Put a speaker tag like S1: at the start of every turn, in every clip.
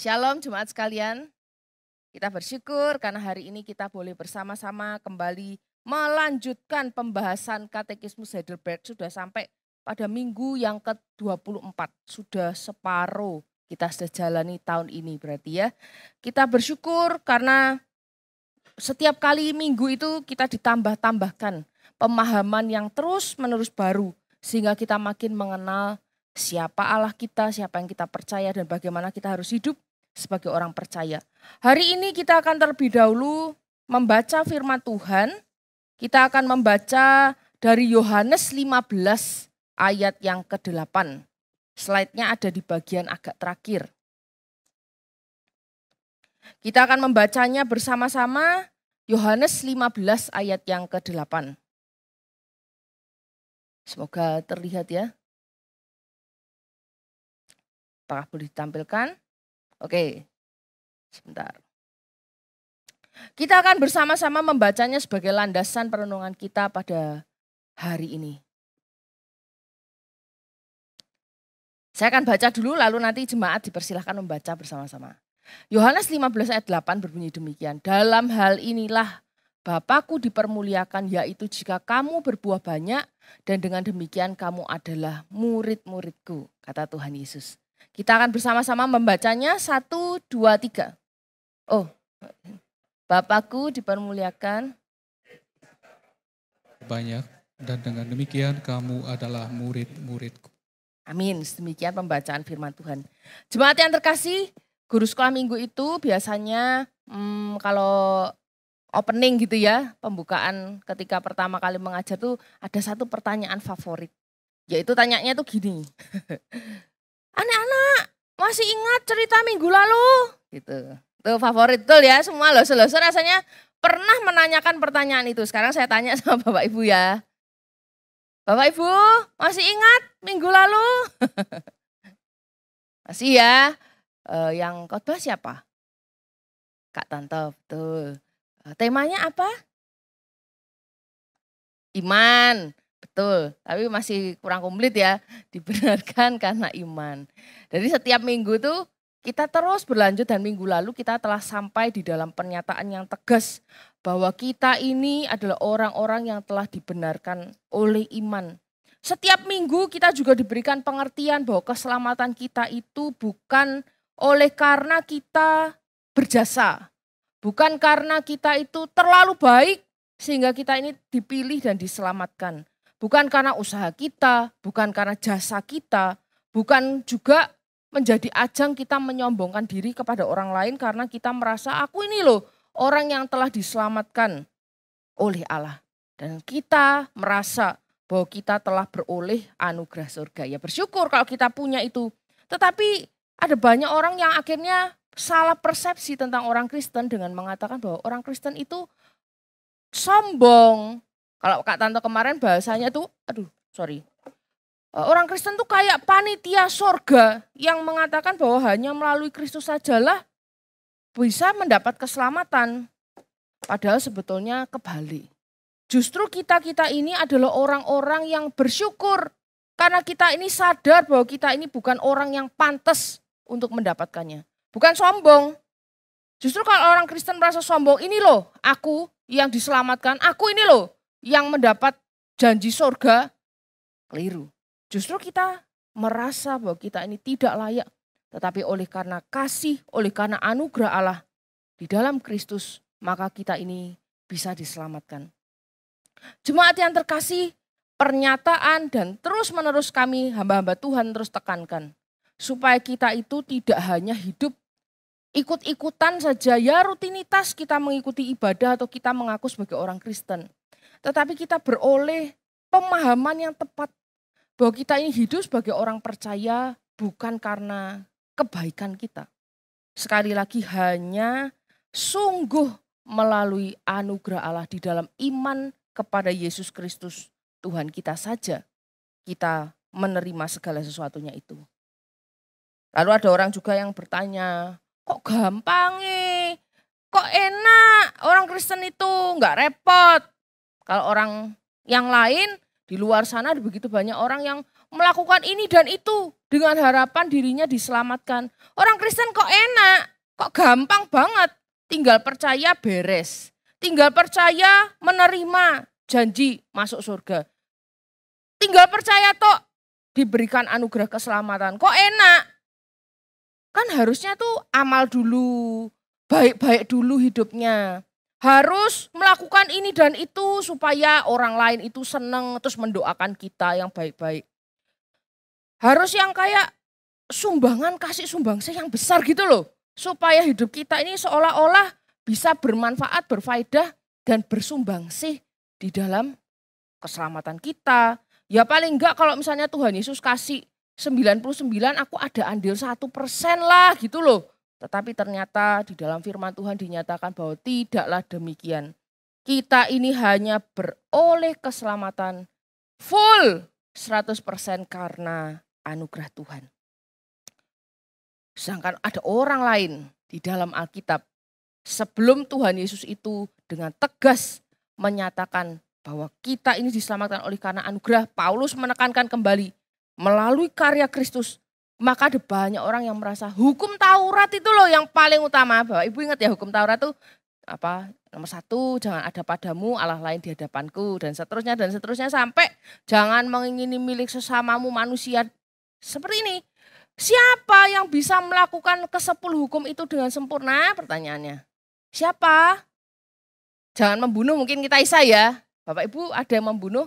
S1: Shalom jemaat sekalian, kita bersyukur karena hari ini kita boleh bersama-sama kembali melanjutkan pembahasan Katekismus Heidelberg. Sudah sampai pada minggu yang ke-24, sudah separuh kita sudah jalani tahun ini berarti ya. Kita bersyukur karena setiap kali minggu itu kita ditambah-tambahkan pemahaman yang terus-menerus baru. Sehingga kita makin mengenal siapa Allah kita, siapa yang kita percaya dan bagaimana kita harus hidup sebagai orang percaya. Hari ini kita akan terlebih dahulu membaca firman Tuhan. Kita akan membaca dari Yohanes 15 ayat yang ke-8. Slide-nya ada di bagian agak terakhir. Kita akan membacanya bersama-sama Yohanes 15 ayat yang ke-8. Semoga terlihat ya. Apakah boleh ditampilkan? Oke, sebentar. Kita akan bersama-sama membacanya sebagai landasan perenungan kita pada hari ini. Saya akan baca dulu lalu nanti jemaat dipersilahkan membaca bersama-sama. Yohanes 15 ayat 8 berbunyi demikian. Dalam hal inilah Bapakku dipermuliakan, yaitu jika kamu berbuah banyak dan dengan demikian kamu adalah murid-muridku, kata Tuhan Yesus. Kita akan bersama-sama membacanya 1, 2, 3. Oh, Bapakku dipermuliakan
S2: banyak dan dengan demikian kamu adalah murid-muridku.
S1: Amin, demikian pembacaan firman Tuhan. Jemaat yang terkasih, guru sekolah minggu itu biasanya kalau opening gitu ya, pembukaan ketika pertama kali mengajar tuh ada satu pertanyaan favorit. Yaitu tanyanya tuh gini. Anak-anak masih ingat cerita minggu lalu? Gitu. Itu favorit betul ya, semua loso-loso rasanya pernah menanyakan pertanyaan itu. Sekarang saya tanya sama Bapak Ibu ya. Bapak Ibu masih ingat minggu lalu? Masih ya. Yang khotbah siapa? Kak Tanto, betul. Temanya apa? Iman. Betul, tapi masih kurang komplit ya, dibenarkan karena iman. Jadi setiap minggu tuh kita terus berlanjut dan minggu lalu kita telah sampai di dalam pernyataan yang tegas bahwa kita ini adalah orang-orang yang telah dibenarkan oleh iman. Setiap minggu kita juga diberikan pengertian bahwa keselamatan kita itu bukan oleh karena kita berjasa, bukan karena kita itu terlalu baik sehingga kita ini dipilih dan diselamatkan. Bukan karena usaha kita, bukan karena jasa kita, bukan juga menjadi ajang kita menyombongkan diri kepada orang lain karena kita merasa aku ini loh orang yang telah diselamatkan oleh Allah. Dan kita merasa bahwa kita telah beroleh anugerah surga. Ya bersyukur kalau kita punya itu. Tetapi ada banyak orang yang akhirnya salah persepsi tentang orang Kristen dengan mengatakan bahwa orang Kristen itu sombong. Kalau Kak Tanto kemarin bahasanya tuh, orang Kristen tuh kayak panitia sorga yang mengatakan bahwa hanya melalui Kristus sajalah bisa mendapat keselamatan. Padahal sebetulnya kebalik. Justru kita-kita ini adalah orang-orang yang bersyukur. Karena kita ini sadar bahwa kita ini bukan orang yang pantas untuk mendapatkannya. Bukan sombong. Justru kalau orang Kristen merasa sombong, ini loh aku yang diselamatkan, aku ini loh yang mendapat janji surga, keliru. Justru kita merasa bahwa kita ini tidak layak. Tetapi oleh karena kasih, oleh karena anugerah Allah di dalam Kristus, maka kita ini bisa diselamatkan. Jemaat yang terkasih, pernyataan dan terus menerus kami hamba-hamba Tuhan terus tekankan. Supaya kita itu tidak hanya hidup ikut-ikutan saja, ya rutinitas kita mengikuti ibadah atau kita mengaku sebagai orang Kristen. Tetapi kita beroleh pemahaman yang tepat bahwa kita ini hidup sebagai orang percaya bukan karena kebaikan kita. Sekali lagi hanya sungguh melalui anugerah Allah di dalam iman kepada Yesus Kristus Tuhan kita saja kita menerima segala sesuatunya itu. Lalu ada orang juga yang bertanya, kok gampang kok enak orang Kristen itu nggak repot. Kalau orang yang lain di luar sana ada begitu banyak orang yang melakukan ini dan itu dengan harapan dirinya diselamatkan. Orang Kristen kok enak, kok gampang banget. Tinggal percaya beres. Tinggal percaya menerima janji masuk surga. Tinggal percaya tok diberikan anugerah keselamatan. Kok enak? Kan harusnya tuh amal dulu, baik-baik dulu hidupnya. Harus melakukan ini dan itu supaya orang lain itu seneng terus mendoakan kita yang baik-baik. Harus yang kayak sumbangan, kasih sumbangsih yang besar gitu loh. Supaya hidup kita ini seolah-olah bisa bermanfaat, berfaedah dan bersumbangsih di dalam keselamatan kita. Ya paling enggak kalau misalnya Tuhan Yesus kasih 99 aku ada andil 1% lah gitu loh. Tetapi ternyata di dalam firman Tuhan dinyatakan bahwa tidaklah demikian. Kita ini hanya beroleh keselamatan full 100% karena anugerah Tuhan. Sedangkan ada orang lain di dalam Alkitab sebelum Tuhan Yesus itu dengan tegas menyatakan bahwa kita ini diselamatkan oleh karena anugerah. Paulus menekankan kembali melalui karya Kristus. Maka ada banyak orang yang merasa hukum Taurat itu loh yang paling utama. Bapak Ibu ingat ya hukum Taurat itu apa? Nomor 1, jangan ada padamu Allah lain di hadapanku dan seterusnya sampai jangan mengingini milik sesamamu manusia. Seperti ini. Siapa yang bisa melakukan ke-10 hukum itu dengan sempurna? Pertanyaannya. Siapa? Jangan membunuh, mungkin kita Isa ya. Bapak Ibu ada yang membunuh?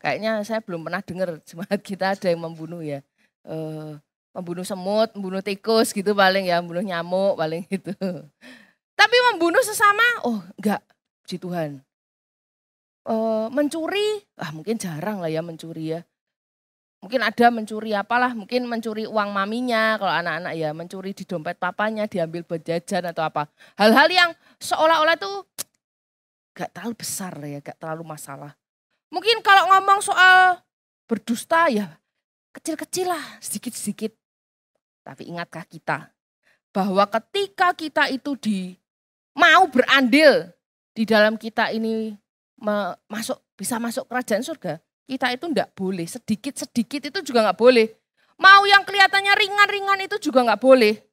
S1: Kayaknya saya belum pernah dengar jemaat kita ada yang membunuh ya. Membunuh semut, membunuh tikus gitu paling ya, membunuh nyamuk paling gitu. Tapi membunuh sesama, oh enggak, puji Tuhan. Mencuri, mungkin jarang lah ya mencuri ya. Mungkin ada mencuri apalah, mungkin mencuri uang maminya kalau anak-anak ya, mencuri di dompet papanya, diambil buat jajan atau apa. Hal-hal yang seolah-olah itu gak terlalu besar ya, gak terlalu masalah. Mungkin kalau ngomong soal berdusta ya kecil-kecil lah, sedikit-sedikit. Tapi ingatkah kita bahwa ketika kita itu mau berandil di dalam kita ini bisa masuk kerajaan surga, kita itu enggak boleh, sedikit-sedikit itu juga enggak boleh. Mau yang kelihatannya ringan-ringan itu juga enggak boleh.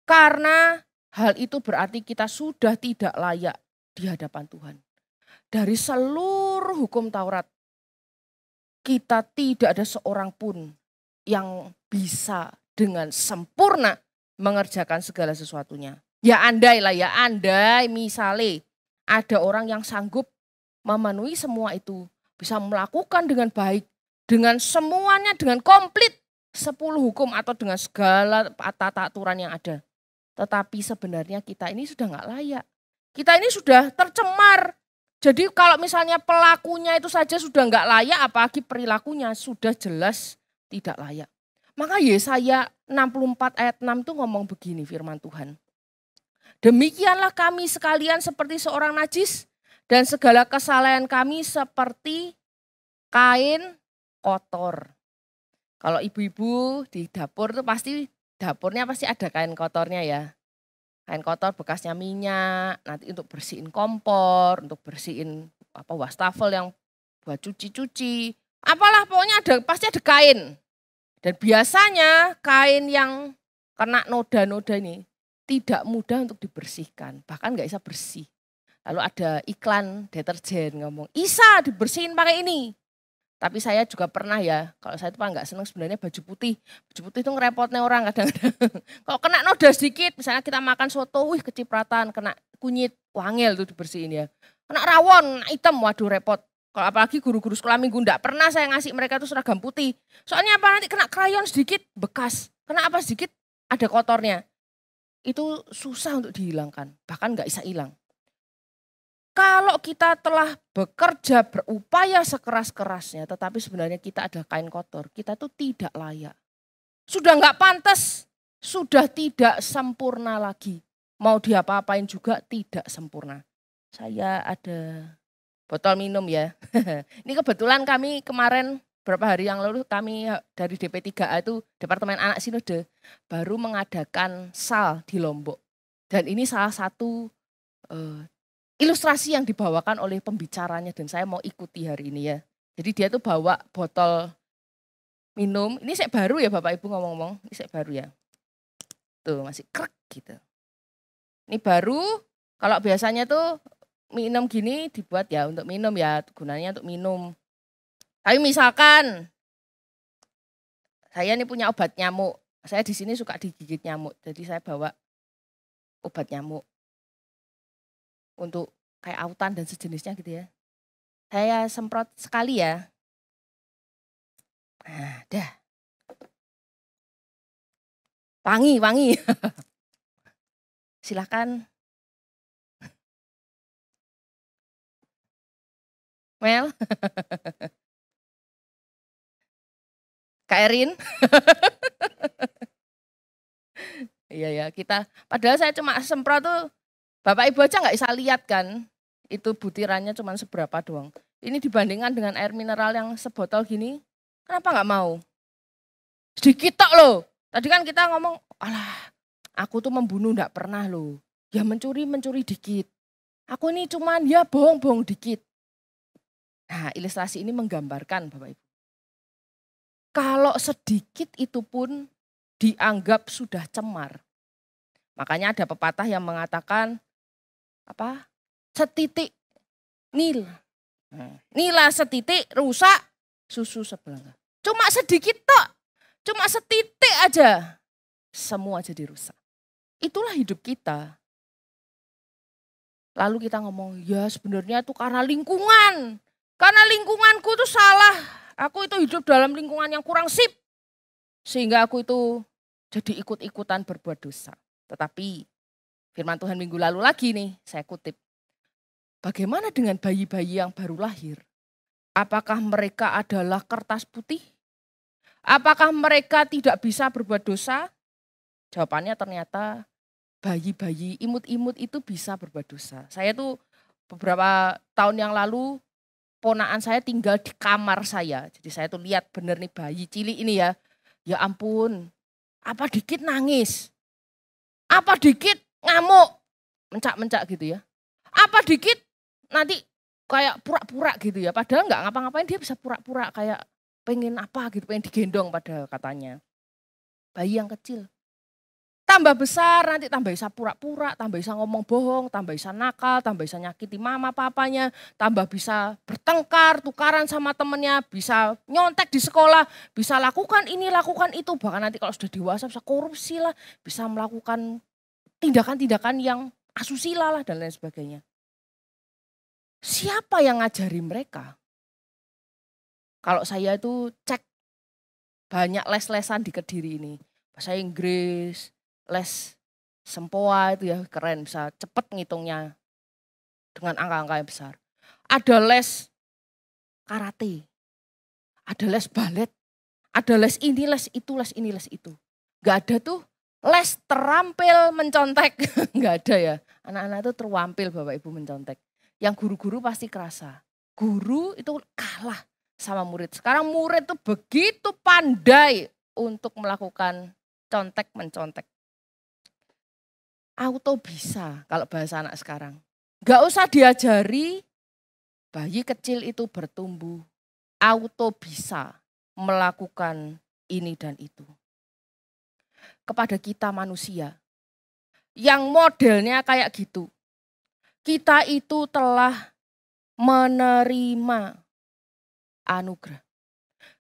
S1: Karena hal itu berarti kita sudah tidak layak di hadapan Tuhan. Dari seluruh hukum Taurat, kita tidak ada seorang pun yang bisa dengan sempurna mengerjakan segala sesuatunya. Ya andai lah ya, andai misalnya ada orang yang sanggup memenuhi semua itu. Bisa melakukan dengan baik, dengan semuanya, dengan komplit 10 hukum atau dengan segala tata aturan yang ada. Tetapi sebenarnya kita ini sudah gak layak. Kita ini sudah tercemar. Jadi kalau misalnya pelakunya itu saja sudah gak layak, apalagi perilakunya sudah jelas tidak layak. Maka Yesaya 64 ayat 6 itu ngomong begini firman Tuhan. Demikianlah kami sekalian seperti seorang najis, dan segala kesalahan kami seperti kain kotor. Kalau ibu-ibu di dapur tuh dapurnya pasti ada kain kotornya ya. Kain kotor bekasnya minyak, nanti untuk bersihin kompor, untuk bersihin wastafel yang buat cuci-cuci. Apalah pokoknya pasti ada kain. Dan biasanya kain yang kena noda-noda ini tidak mudah untuk dibersihkan, bahkan nggak bisa bersih. Lalu ada iklan deterjen ngomong, Isa dibersihin pakai ini. Tapi saya juga pernah ya, kalau saya itu nggak seneng sebenarnya baju putih. Baju putih itu ngerepotnya orang kadang-kadang. Kalau kena noda sedikit, misalnya kita makan soto, kecipratan, kena kunyit, wangel itu dibersihin ya. Kena rawon, hitam, waduh repot. Kalau apalagi guru-guru sekolah minggu enggak pernah saya ngasih mereka itu seragam putih. Soalnya apa nanti kena krayon sedikit, bekas. Kena apa sedikit, ada kotornya. Itu susah untuk dihilangkan, bahkan nggak bisa hilang. Kalau kita telah bekerja, berupaya sekeras-kerasnya, tetapi sebenarnya kita adalah kain kotor, kita tuh tidak layak. Sudah nggak pantas, sudah tidak sempurna lagi. Mau diapa-apain juga tidak sempurna. Saya ada botol minum ya. Ini kebetulan kami kemarin beberapa hari yang lalu kami dari DP3A itu Departemen Anak Sinode baru mengadakan SAL di Lombok. Dan ini salah satu ilustrasi yang dibawakan oleh pembicaranya dan saya mau ikuti hari ini ya. Jadi dia tuh bawa botol minum. Ini sek baru ya Bapak Ibu ngomong-ngomong, ini sek baru ya. Tuh masih krek gitu. Ini baru, kalau biasanya tuh minum gini dibuat ya untuk minum ya, gunanya untuk minum. Tapi misalkan saya ini punya obat nyamuk, saya di sini suka digigit nyamuk, jadi saya bawa obat nyamuk untuk kayak autan dan sejenisnya gitu ya. Saya semprot sekali ya. Nah, dah. Wangi. Silakan. Mel. Kak Erin. Iya ya, kita padahal saya cuma semprot tuh Bapak Ibu aja nggak bisa lihat kan. Itu butirannya cuma seberapa doang. Ini dibandingkan dengan air mineral yang sebotol gini, kenapa nggak mau? Sedikit tok loh. Tadi kan kita ngomong, alah aku tuh membunuh nggak pernah loh. Ya mencuri dikit. Aku ini cuman ya bohong dikit. Nah ilustrasi ini menggambarkan Bapak Ibu. Kalau sedikit itu pun dianggap sudah cemar. Makanya ada pepatah yang mengatakan apa? Setitik nil. Nila setitik rusak susu sebelanga. Cuma sedikit tok. Cuma setitik aja. Semua jadi rusak. Itulah hidup kita. Lalu kita ngomong, ya sebenarnya itu karena lingkungan. Karena lingkunganku itu salah. Aku itu hidup dalam lingkungan yang kurang sip. Sehingga aku itu jadi ikut-ikutan berbuat dosa. Tetapi firman Tuhan minggu lalu lagi nih, saya kutip. Bagaimana dengan bayi-bayi yang baru lahir? Apakah mereka adalah kertas putih? Apakah mereka tidak bisa berbuat dosa? Jawabannya ternyata bayi-bayi imut-imut itu bisa berbuat dosa. Saya tuh beberapa tahun yang lalu ponakan saya tinggal di kamar saya. Jadi saya tuh lihat bener nih bayi cilik ini ya. Ya ampun, apa dikit nangis. Apa dikit ngamuk, mencak-mencak gitu ya. Apa dikit nanti kayak pura-pura gitu ya. Padahal nggak ngapa-ngapain dia bisa pura-pura kayak pengen apa gitu, pengen digendong pada katanya. Bayi yang kecil. Tambah besar nanti tambah bisa pura-pura, tambah bisa ngomong bohong, tambah bisa nakal, tambah bisa nyakiti mama papanya, tambah bisa bertengkar, tukaran sama temennya, bisa nyontek di sekolah, bisa lakukan ini, lakukan itu. Bahkan nanti kalau sudah dewasa bisa korupsi lah, bisa melakukan tindakan-tindakan yang asusila lah dan lain sebagainya. Siapa yang ngajari mereka? Kalau saya itu cek banyak les-lesan di Kediri ini. Bahasa Inggris, les sempoa itu ya keren, bisa cepet ngitungnya dengan angka-angka yang besar. Ada les karate, ada les balet, ada les ini, les itu, les ini, les itu. Gak ada tuh les terampil mencontek, gak ada ya. Anak-anak itu terwampil Bapak Ibu mencontek. Yang guru-guru pasti kerasa, guru itu kalah sama murid. Sekarang murid tuh begitu pandai untuk melakukan contek mencontek. Auto bisa kalau bahasa anak sekarang. Gak usah diajari, bayi kecil itu bertumbuh. Auto bisa melakukan ini dan itu. Kepada kita manusia, yang modelnya kayak gitu. Kita itu telah menerima anugerah.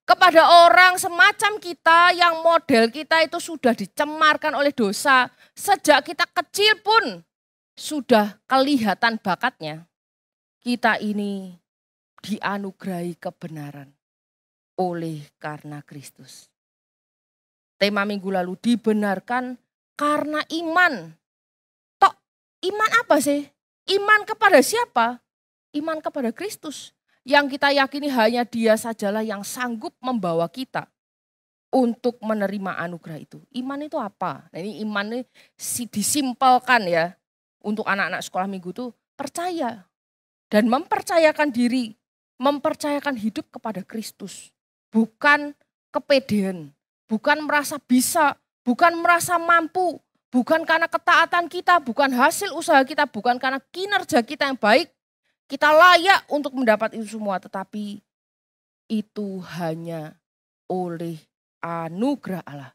S1: Kepada orang semacam kita yang model kita itu sudah dicemarkan oleh dosa. Sejak kita kecil pun sudah kelihatan bakatnya. Kita ini dianugerahi kebenaran oleh karena Kristus. Tema minggu lalu dibenarkan karena iman. Tok, iman apa sih? Iman kepada siapa? Iman kepada Kristus. Yang kita yakini hanya Dia sajalah yang sanggup membawa kita untuk menerima anugerah itu. Iman itu apa? Nah, ini iman ini disimpelkan ya. Untuk anak-anak sekolah minggu itu percaya. Dan mempercayakan diri. Mempercayakan hidup kepada Kristus. Bukan kepedean. Bukan merasa bisa. Bukan merasa mampu. Bukan karena ketaatan kita. Bukan hasil usaha kita. Bukan karena kinerja kita yang baik. Kita layak untuk mendapat itu semua, tetapi itu hanya oleh anugerah Allah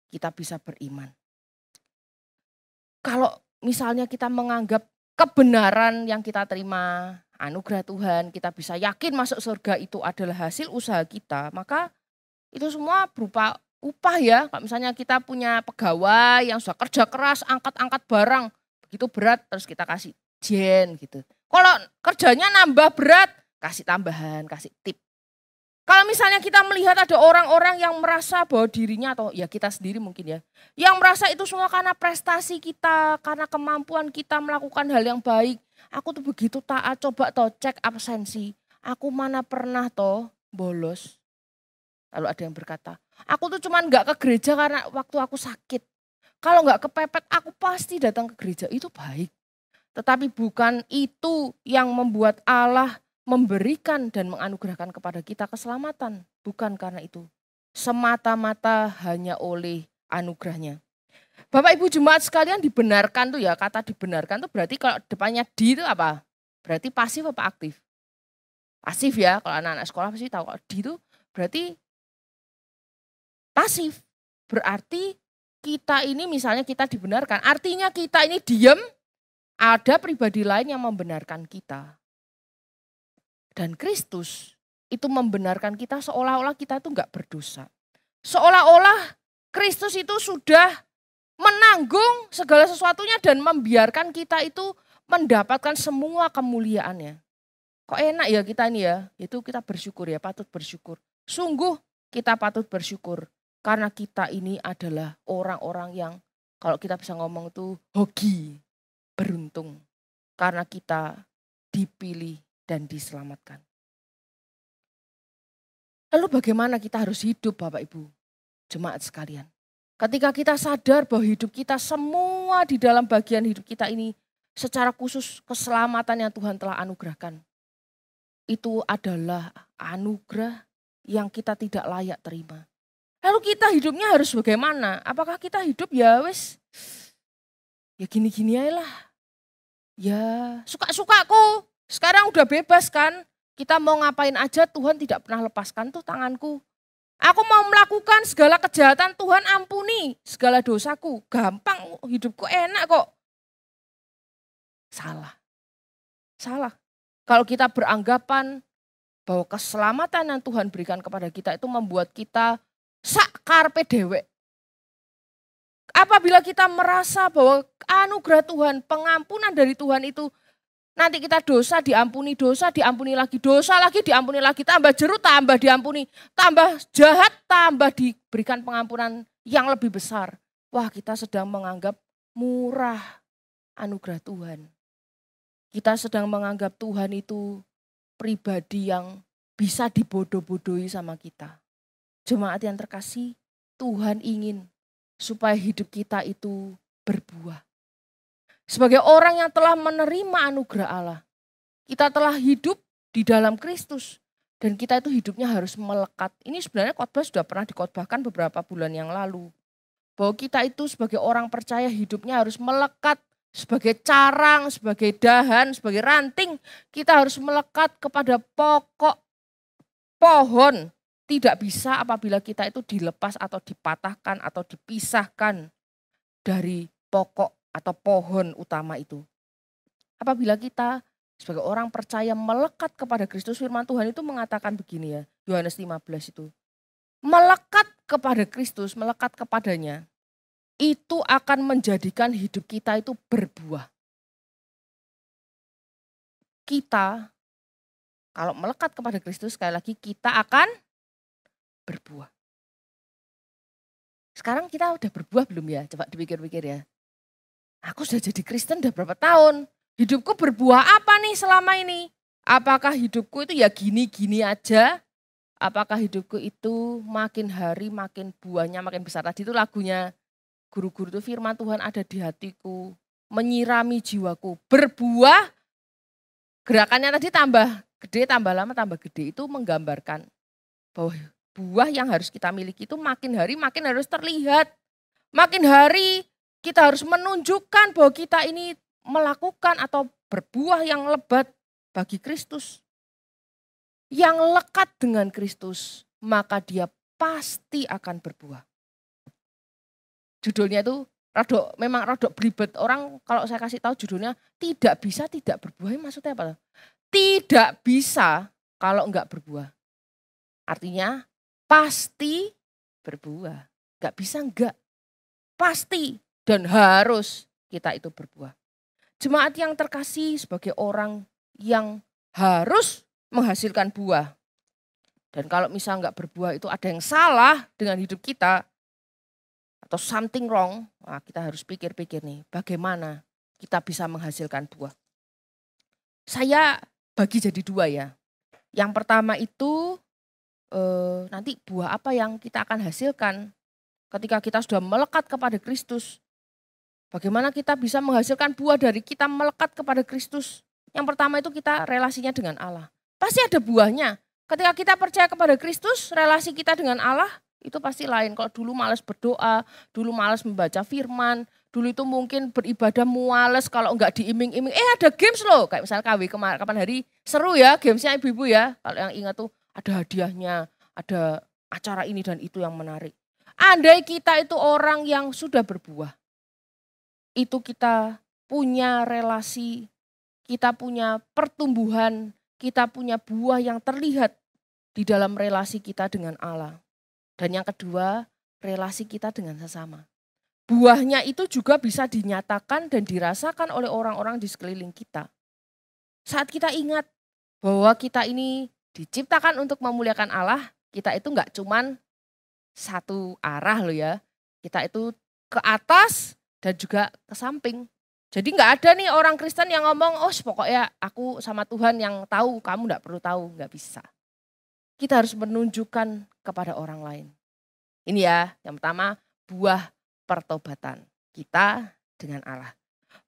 S1: kita bisa beriman. Kalau misalnya kita menganggap kebenaran yang kita terima, anugerah Tuhan, kita bisa yakin masuk surga itu adalah hasil usaha kita, maka itu semua berupa upah ya. Kalau misalnya kita punya pegawai yang sudah kerja keras, angkat-angkat barang, begitu berat terus kita kasih jen gitu. Kalau kerjanya nambah berat, kasih tambahan, kasih tip. Kalau misalnya kita melihat ada orang-orang yang merasa bahwa dirinya atau ya kita sendiri mungkin ya, yang merasa itu semua karena prestasi kita, karena kemampuan kita melakukan hal yang baik. Aku tuh begitu taat, coba toh cek absensi. Aku mana pernah toh bolos. Lalu ada yang berkata, aku tuh cuman gak ke gereja karena waktu aku sakit. Kalau gak kepepet aku pasti datang ke gereja, itu baik. Tetapi bukan itu yang membuat Allah memberikan dan menganugerahkan kepada kita keselamatan. Bukan karena itu. Semata-mata hanya oleh anugerahnya. Bapak Ibu jemaat sekalian, dibenarkan tuh ya, kata dibenarkan tuh berarti kalau depannya di itu apa? Berarti pasif apa aktif? Pasif ya, kalau anak-anak sekolah pasti tahu kalau di itu berarti pasif. Berarti kita ini misalnya kita dibenarkan, artinya kita ini diam, ada pribadi lain yang membenarkan kita. Dan Kristus itu membenarkan kita seolah-olah kita itu enggak berdosa. Seolah-olah Kristus itu sudah menanggung segala sesuatunya dan membiarkan kita itu mendapatkan semua kemuliaannya. Kok enak ya kita ini ya, itu kita bersyukur ya, patut bersyukur. Sungguh kita patut bersyukur karena kita ini adalah orang-orang yang kalau kita bisa ngomong itu hoki, beruntung. Karena kita dipilih dan diselamatkan. Lalu bagaimana kita harus hidup Bapak Ibu, jemaat sekalian? Ketika kita sadar bahwa hidup kita semua di dalam bagian hidup kita ini secara khusus keselamatan yang Tuhan telah anugerahkan. Itu adalah anugerah yang kita tidak layak terima. Lalu kita hidupnya harus bagaimana? Apakah kita hidup ya wis ya gini-gini aja lah. Ya suka-sukaku. Sekarang udah bebas kan, kita mau ngapain aja Tuhan tidak pernah lepaskan tuh tanganku. Aku mau melakukan segala kejahatan, Tuhan ampuni segala dosaku. Gampang, hidupku enak kok. Salah. Kalau kita beranggapan bahwa keselamatan yang Tuhan berikan kepada kita itu membuat kita sak karpe dewek. Apabila kita merasa bahwa anugerah Tuhan, pengampunan dari Tuhan itu nanti kita dosa diampuni lagi, dosa lagi diampuni lagi, tambah jeru tambah diampuni, tambah jahat tambah diberikan pengampunan yang lebih besar. Wah, kita sedang menganggap murah anugerah Tuhan. Kita sedang menganggap Tuhan itu pribadi yang bisa dibodoh-bodohi sama kita. Jemaat yang terkasih, Tuhan ingin supaya hidup kita itu berbuah. Sebagai orang yang telah menerima anugerah Allah, kita telah hidup di dalam Kristus dan kita itu hidupnya harus melekat. Ini sebenarnya khotbah sudah pernah dikhotbahkan beberapa bulan yang lalu. Bahwa kita itu sebagai orang percaya hidupnya harus melekat sebagai carang, sebagai dahan, sebagai ranting. Kita harus melekat kepada pokok pohon. Tidak bisa apabila kita itu dilepas atau dipatahkan atau dipisahkan dari pokok atau pohon utama itu. Apabila kita sebagai orang percaya melekat kepada Kristus, firman Tuhan itu mengatakan begini ya, Yohanes 15 itu. Melekat kepada Kristus, melekat kepadanya, itu akan menjadikan hidup kita itu berbuah. Kita, kalau melekat kepada Kristus, sekali lagi kita akan berbuah. Sekarang kita udah berbuah belum ya? Coba dipikir-pikir ya. Aku sudah jadi Kristen udah berapa tahun? Hidupku berbuah apa nih selama ini? Apakah hidupku itu ya gini-gini aja? Apakah hidupku itu makin hari makin buahnya makin besar? Tadi itu lagunya guru-guru itu firman Tuhan ada di hatiku. Menyirami jiwaku. Berbuah. Gerakannya tadi tambah gede, tambah lama, tambah gede. Itu menggambarkan bahwa buah yang harus kita miliki itu makin hari makin harus terlihat. Makin hari kita harus menunjukkan bahwa kita ini melakukan atau berbuah yang lebat bagi Kristus. Yang lekat dengan Kristus, maka dia pasti akan berbuah. Judulnya itu memang rodok belibet. Orang kalau saya kasih tahu judulnya tidak bisa tidak berbuah, maksudnya apa? Tidak bisa kalau enggak berbuah. Artinya pasti berbuah. Enggak bisa enggak. Pasti dan harus kita itu berbuah. Jemaat yang terkasih sebagai orang yang harus menghasilkan buah. Dan kalau misal enggak berbuah itu ada yang salah dengan hidup kita atau something wrong, nah kita harus pikir-pikir nih bagaimana kita bisa menghasilkan buah. Saya bagi jadi dua ya. Yang pertama itu nanti buah apa yang kita akan hasilkan ketika kita sudah melekat kepada Kristus. Bagaimana kita bisa menghasilkan buah dari kita melekat kepada Kristus. Yang pertama itu kita relasinya dengan Allah. Pasti ada buahnya. Ketika kita percaya kepada Kristus, relasi kita dengan Allah itu pasti lain. Kalau dulu malas berdoa, dulu malas membaca firman, dulu itu mungkin beribadah muales kalau enggak diiming-iming. Ada games loh, kayak misalnya KW kapan hari, seru ya gamesnya ibu-ibu ya. Kalau yang ingat tuh ada hadiahnya, ada acara ini dan itu yang menarik. Andai kita itu orang yang sudah berbuah, itu kita punya relasi, kita punya pertumbuhan, kita punya buah yang terlihat di dalam relasi kita dengan Allah. Dan yang kedua, relasi kita dengan sesama. Buahnya itu juga bisa dinyatakan dan dirasakan oleh orang-orang di sekeliling kita. Saat kita ingat bahwa kita ini diciptakan untuk memuliakan Allah, kita itu enggak cuman satu arah loh ya. Kita itu ke atas dan juga ke samping. Jadi enggak ada nih orang Kristen yang ngomong, oh pokoknya aku sama Tuhan yang tahu, kamu enggak perlu tahu, enggak bisa. Kita harus menunjukkan kepada orang lain. Ini ya, yang pertama buah pertobatan kita dengan Allah.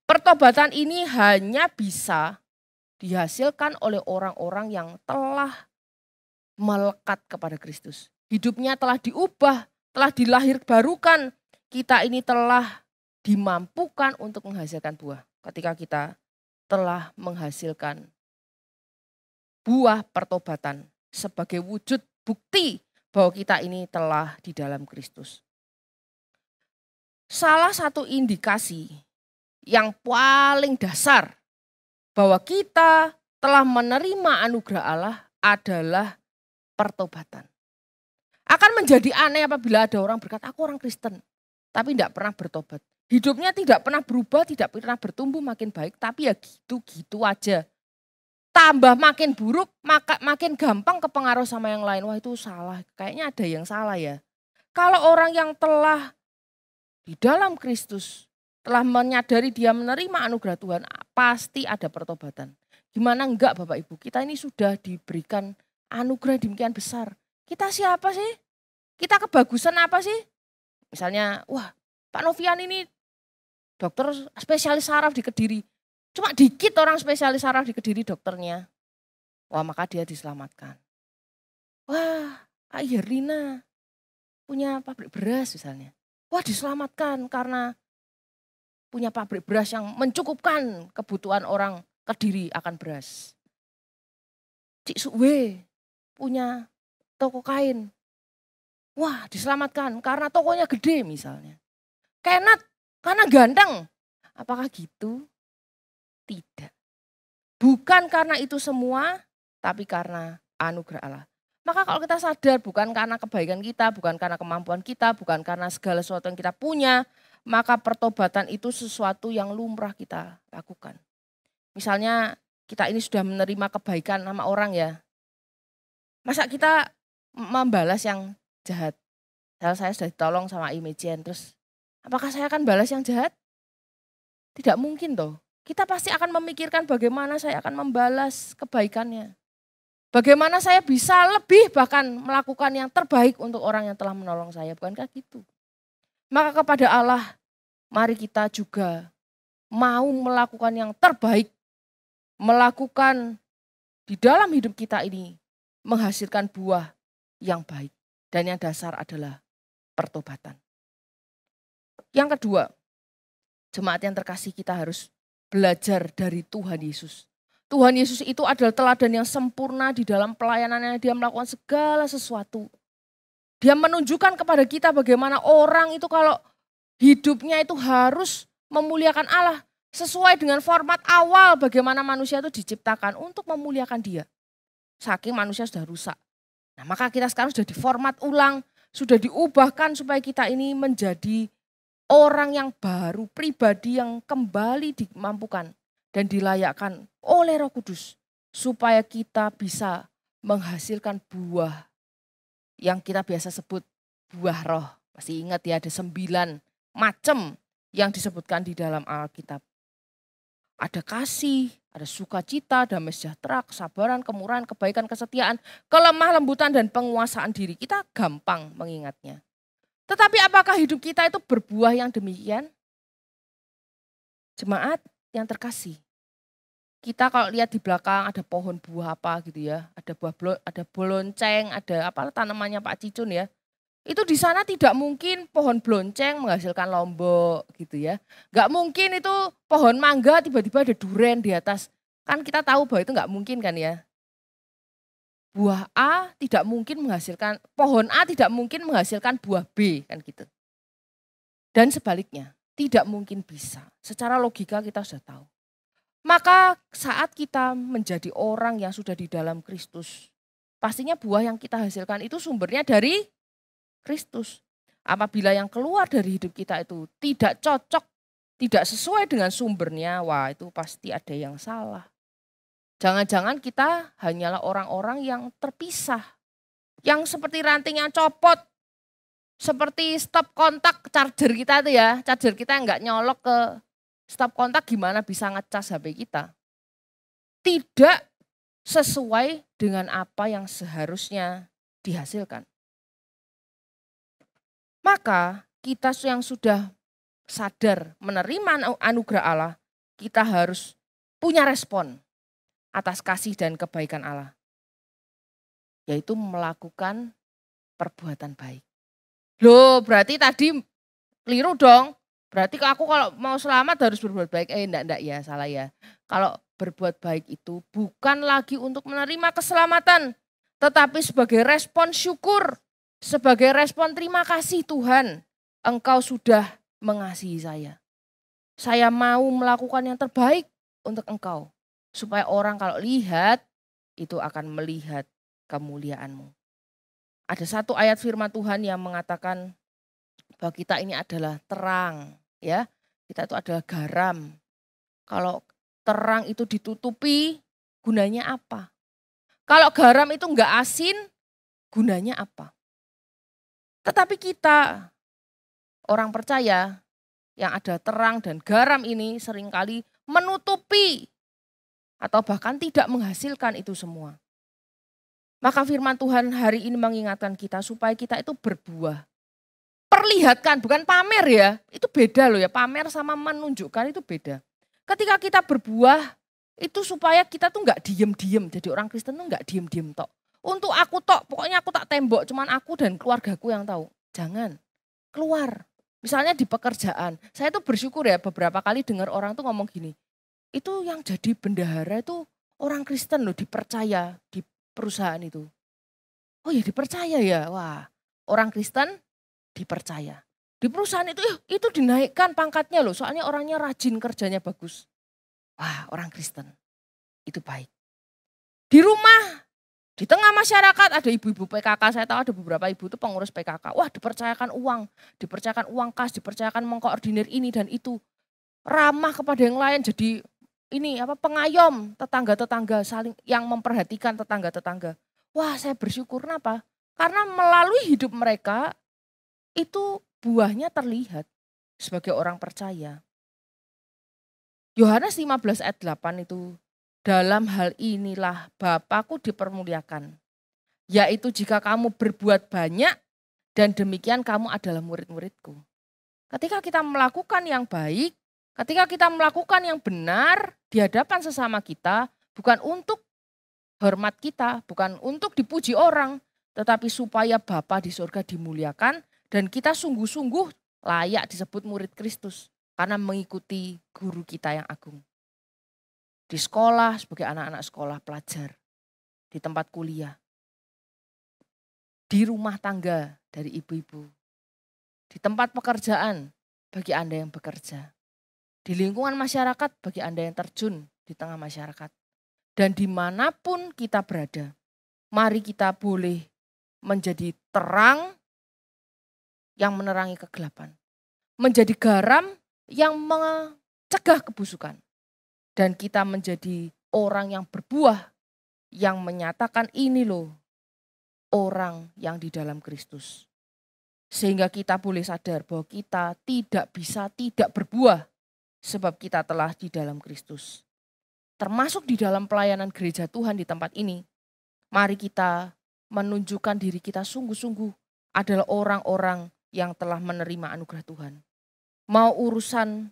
S1: Pertobatan ini hanya bisa dihasilkan oleh orang-orang yang telah melekat kepada Kristus. Hidupnya telah diubah, telah dilahirbarukan. Kita ini telah dimampukan untuk menghasilkan buah. Ketika kita telah menghasilkan buah pertobatan sebagai wujud bukti bahwa kita ini telah di dalam Kristus. Salah satu indikasi yang paling dasar bahwa kita telah menerima anugerah Allah adalah pertobatan. Akan menjadi aneh apabila ada orang berkata, aku orang Kristen, tapi tidak pernah bertobat. Hidupnya tidak pernah berubah, tidak pernah bertumbuh makin baik, tapi ya gitu-gitu aja. Tambah makin buruk, makin gampang kepengaruh sama yang lain. Wah itu salah, kayaknya ada yang salah ya. Kalau orang yang telah di dalam Kristus, telah menyadari dia menerima anugerah Tuhan, pasti ada pertobatan. Gimana enggak Bapak Ibu, kita ini sudah diberikan anugerah demikian besar. Kita siapa sih? Kita kebagusan apa sih? Misalnya, wah Pak Novian ini dokter spesialis saraf di Kediri. Cuma dikit orang spesialis saraf di Kediri dokternya. Wah maka dia diselamatkan. Wah Kak Yerlina punya pabrik beras misalnya. Wah diselamatkan karena punya pabrik beras yang mencukupkan kebutuhan orang Kediri akan beras. Cik Suwe punya toko kain. Wah diselamatkan karena tokonya gede misalnya. Kenat karena ganteng. Apakah gitu? Tidak. Bukan karena itu semua, tapi karena anugerah Allah. Maka kalau kita sadar bukan karena kebaikan kita, bukan karena kemampuan kita, bukan karena segala sesuatu yang kita punya, maka pertobatan itu sesuatu yang lumrah kita lakukan. Misalnya kita ini sudah menerima kebaikan sama orang ya. Masa kita membalas yang jahat? Saya sudah ditolong sama Imejen, terus apakah saya akan balas yang jahat? Tidak mungkin toh. Kita pasti akan memikirkan bagaimana saya akan membalas kebaikannya. Bagaimana saya bisa lebih bahkan melakukan yang terbaik untuk orang yang telah menolong saya. Bukankah gitu? Maka kepada Allah, mari kita juga mau melakukan yang terbaik. Melakukan di dalam hidup kita ini menghasilkan buah yang baik. Dan yang dasar adalah pertobatan. Yang kedua, jemaat yang terkasih kita harus belajar dari Tuhan Yesus. Tuhan Yesus itu adalah teladan yang sempurna di dalam pelayanannya. Dia melakukan segala sesuatu. Dia menunjukkan kepada kita bagaimana orang itu kalau hidupnya itu harus memuliakan Allah. Sesuai dengan format awal bagaimana manusia itu diciptakan untuk memuliakan Dia. Saking manusia sudah rusak. Nah, maka kita sekarang sudah diformat ulang, sudah diubahkan supaya kita ini menjadi orang yang baru, pribadi yang kembali dimampukan dan dilayakkan oleh Roh Kudus. Supaya kita bisa menghasilkan buah yang kita biasa sebut buah roh. Masih ingat ya, ada 9 macam yang disebutkan di dalam Alkitab. Ada kasih, ada sukacita, damai sejahtera, kesabaran, kemurahan, kebaikan, kesetiaan, kelemah lembutan, dan penguasaan diri. Kita gampang mengingatnya. Tetapi apakah hidup kita itu berbuah yang demikian? Jemaat yang terkasih. Kita kalau lihat di belakang ada pohon buah apa gitu ya. Ada bolonceng, ada apa tanamannya Pak Cicun ya. Itu di sana tidak mungkin pohon blonceng menghasilkan lombok gitu ya. Nggak mungkin itu pohon mangga tiba-tiba ada duren di atas. Kan kita tahu bahwa itu nggak mungkin kan ya. Buah A tidak mungkin menghasilkan, pohon A tidak mungkin menghasilkan buah B kan gitu. Dan sebaliknya, tidak mungkin bisa. Secara logika kita sudah tahu. Maka saat kita menjadi orang yang sudah di dalam Kristus, pastinya buah yang kita hasilkan itu sumbernya dari Kristus. Apabila yang keluar dari hidup kita itu tidak cocok, tidak sesuai dengan sumbernya, wah itu pasti ada yang salah. Jangan-jangan kita hanyalah orang-orang yang terpisah. Yang seperti ranting yang copot, seperti stop kontak charger kita itu ya. Charger kita nggak nyolok ke stop kontak, gimana bisa ngecas HP kita. Tidak sesuai dengan apa yang seharusnya dihasilkan. Maka kita yang sudah sadar menerima anugerah Allah, kita harus punya respon atas kasih dan kebaikan Allah. Yaitu melakukan perbuatan baik. Loh berarti tadi keliru dong. Berarti aku kalau mau selamat harus berbuat baik. Enggak ya, salah ya. Kalau berbuat baik itu bukan lagi untuk menerima keselamatan. Tetapi sebagai respon syukur. Sebagai respon terima kasih Tuhan, Engkau sudah mengasihi saya. Saya mau melakukan yang terbaik untuk Engkau. Supaya orang kalau lihat, itu akan melihat kemuliaan-Mu. Ada satu ayat firman Tuhan yang mengatakan bahwa kita ini adalah terang. Ya, kita itu adalah garam. Kalau terang itu ditutupi, gunanya apa? Kalau garam itu enggak asin, gunanya apa? Tetapi kita, orang percaya yang ada terang dan garam ini seringkali menutupi atau bahkan tidak menghasilkan itu semua. Maka firman Tuhan hari ini mengingatkan kita supaya kita itu berbuah. Perlihatkan, bukan pamer ya, itu beda loh ya, pamer sama menunjukkan itu beda. Ketika kita berbuah, itu supaya kita tuh nggak diem-diem, jadi orang Kristen tuh nggak diem-diem tok. Untuk aku tok, pokoknya aku tak tembok, cuman aku dan keluargaku yang tahu. Jangan, keluar. Misalnya di pekerjaan, saya tuh bersyukur ya beberapa kali dengar orang tuh ngomong gini, itu yang jadi bendahara itu orang Kristen loh, dipercaya di perusahaan itu. Oh ya dipercaya ya, wah orang Kristen dipercaya. Di perusahaan itu dinaikkan pangkatnya loh, soalnya orangnya rajin, kerjanya bagus. Wah orang Kristen, itu baik. Di rumah, di tengah masyarakat ada ibu-ibu PKK, saya tahu ada beberapa ibu itu pengurus PKK. Wah dipercayakan uang kas, dipercayakan mengkoordinir ini dan itu. Ramah kepada yang lain, jadi ini pengayom tetangga-tetangga, saling yang memperhatikan tetangga-tetangga. Wah saya bersyukur, kenapa? Karena melalui hidup mereka itu buahnya terlihat sebagai orang percaya. Yohanes 15 ayat 8 itu, dalam hal inilah Bapakku dipermuliakan, yaitu jika kamu berbuat banyak dan demikian kamu adalah murid-muridku. Ketika kita melakukan yang baik, ketika kita melakukan yang benar di hadapan sesama kita, bukan untuk hormat kita, bukan untuk dipuji orang, tetapi supaya Bapa di surga dimuliakan dan kita sungguh-sungguh layak disebut murid Kristus karena mengikuti guru kita yang agung. Di sekolah sebagai anak-anak sekolah pelajar, di tempat kuliah. Di rumah tangga dari ibu-ibu. Di tempat pekerjaan bagi Anda yang bekerja. Di lingkungan masyarakat bagi Anda yang terjun di tengah masyarakat. Dan dimanapun kita berada, mari kita boleh menjadi terang yang menerangi kegelapan. Menjadi garam yang mencegah kebusukan. Dan kita menjadi orang yang berbuah, yang menyatakan ini loh orang yang di dalam Kristus. Sehingga kita boleh sadar bahwa kita tidak bisa tidak berbuah sebab kita telah di dalam Kristus. Termasuk di dalam pelayanan gereja Tuhan di tempat ini. Mari kita menunjukkan diri kita sungguh-sungguh adalah orang-orang yang telah menerima anugerah Tuhan. Mau urusan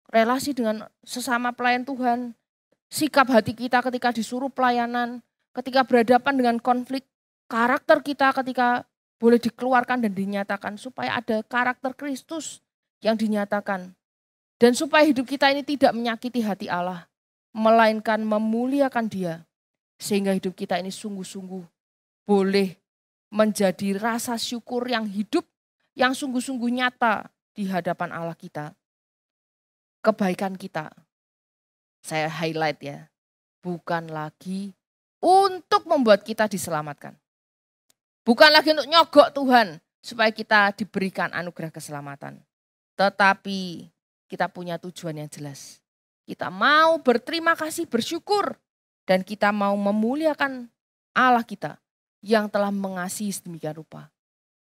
S1: relasi dengan sesama pelayan Tuhan, sikap hati kita ketika disuruh pelayanan, ketika berhadapan dengan konflik, karakter kita ketika boleh dikeluarkan dan dinyatakan supaya ada karakter Kristus yang dinyatakan. Dan supaya hidup kita ini tidak menyakiti hati Allah, melainkan memuliakan Dia. Sehingga hidup kita ini sungguh-sungguh boleh menjadi rasa syukur yang hidup, yang sungguh-sungguh nyata di hadapan Allah kita. Kebaikan kita, saya highlight ya, bukan lagi untuk membuat kita diselamatkan. Bukan lagi untuk nyogok Tuhan supaya kita diberikan anugerah keselamatan. Tetapi kita punya tujuan yang jelas. Kita mau berterima kasih, bersyukur. Dan kita mau memuliakan Allah kita yang telah mengasihi sedemikian rupa.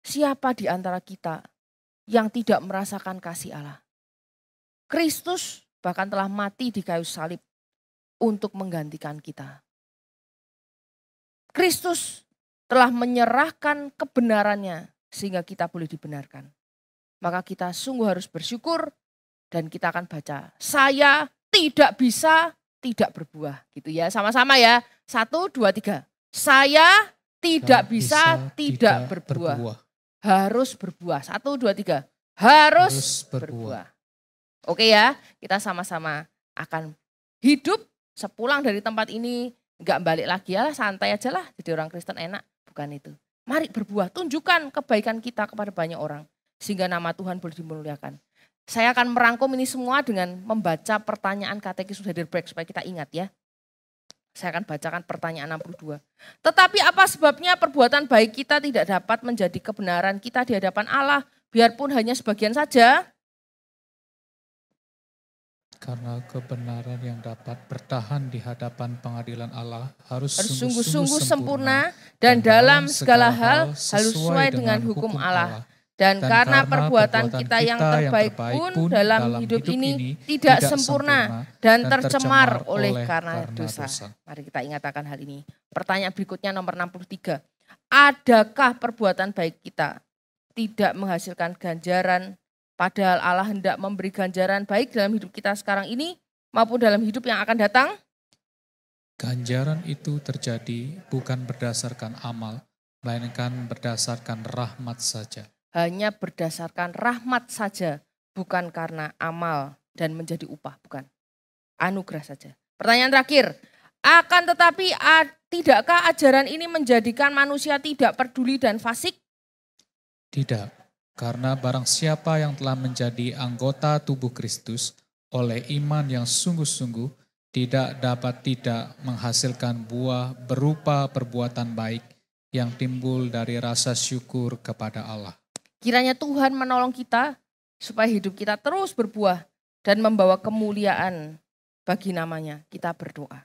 S1: Siapa di antara kita yang tidak merasakan kasih Allah? Kristus bahkan telah mati di kayu salib untuk menggantikan kita. Kristus telah menyerahkan kebenarannya sehingga kita boleh dibenarkan. Maka kita sungguh harus bersyukur dan kita akan baca. Saya tidak bisa tidak berbuah. Gitu ya, sama-sama ya. 1, 2, 3. Saya tidak bisa tidak berbuah. Harus berbuah. 1, 2, 3. Harus berbuah. Oke ya, kita sama-sama akan hidup sepulang dari tempat ini. Enggak balik lagi ya, santai aja lah. Jadi orang Kristen enak. Bukan itu. Mari berbuah, tunjukkan kebaikan kita kepada banyak orang. Sehingga nama Tuhan boleh dimuliakan. Saya akan merangkum ini semua dengan membaca pertanyaan katekismus Heidelberg supaya kita ingat ya. Saya akan bacakan pertanyaan 62. Tetapi apa sebabnya perbuatan baik kita tidak dapat menjadi kebenaran kita di hadapan Allah, biarpun hanya sebagian saja?
S2: Karena kebenaran yang dapat bertahan di hadapan pengadilan Allah harus
S1: sungguh-sungguh sempurna dan dalam segala hal harus sesuai dengan hukum Allah. Dan karena perbuatan kita yang terbaik pun dalam hidup ini tidak sempurna dan tercemar oleh karena dosa. Mari kita ingatkan hal ini. Pertanyaan berikutnya nomor 63. Adakah perbuatan baik kita tidak menghasilkan ganjaran padahal Allah hendak memberi ganjaran baik dalam hidup kita sekarang ini maupun dalam hidup yang akan datang?
S2: Ganjaran itu terjadi bukan berdasarkan amal, melainkan berdasarkan rahmat saja.
S1: Hanya berdasarkan rahmat saja, bukan karena amal dan menjadi upah, bukan. Anugerah saja. Pertanyaan terakhir, akan tetapi tidakkah ajaran ini menjadikan manusia tidak peduli dan fasik?
S2: Tidak, karena barang siapa yang telah menjadi anggota tubuh Kristus oleh iman yang sungguh-sungguh tidak dapat tidak menghasilkan buah berupa perbuatan baik yang timbul dari rasa syukur kepada Allah.
S1: Kiranya Tuhan menolong kita supaya hidup kita terus berbuah dan membawa kemuliaan bagi namanya. Kita berdoa.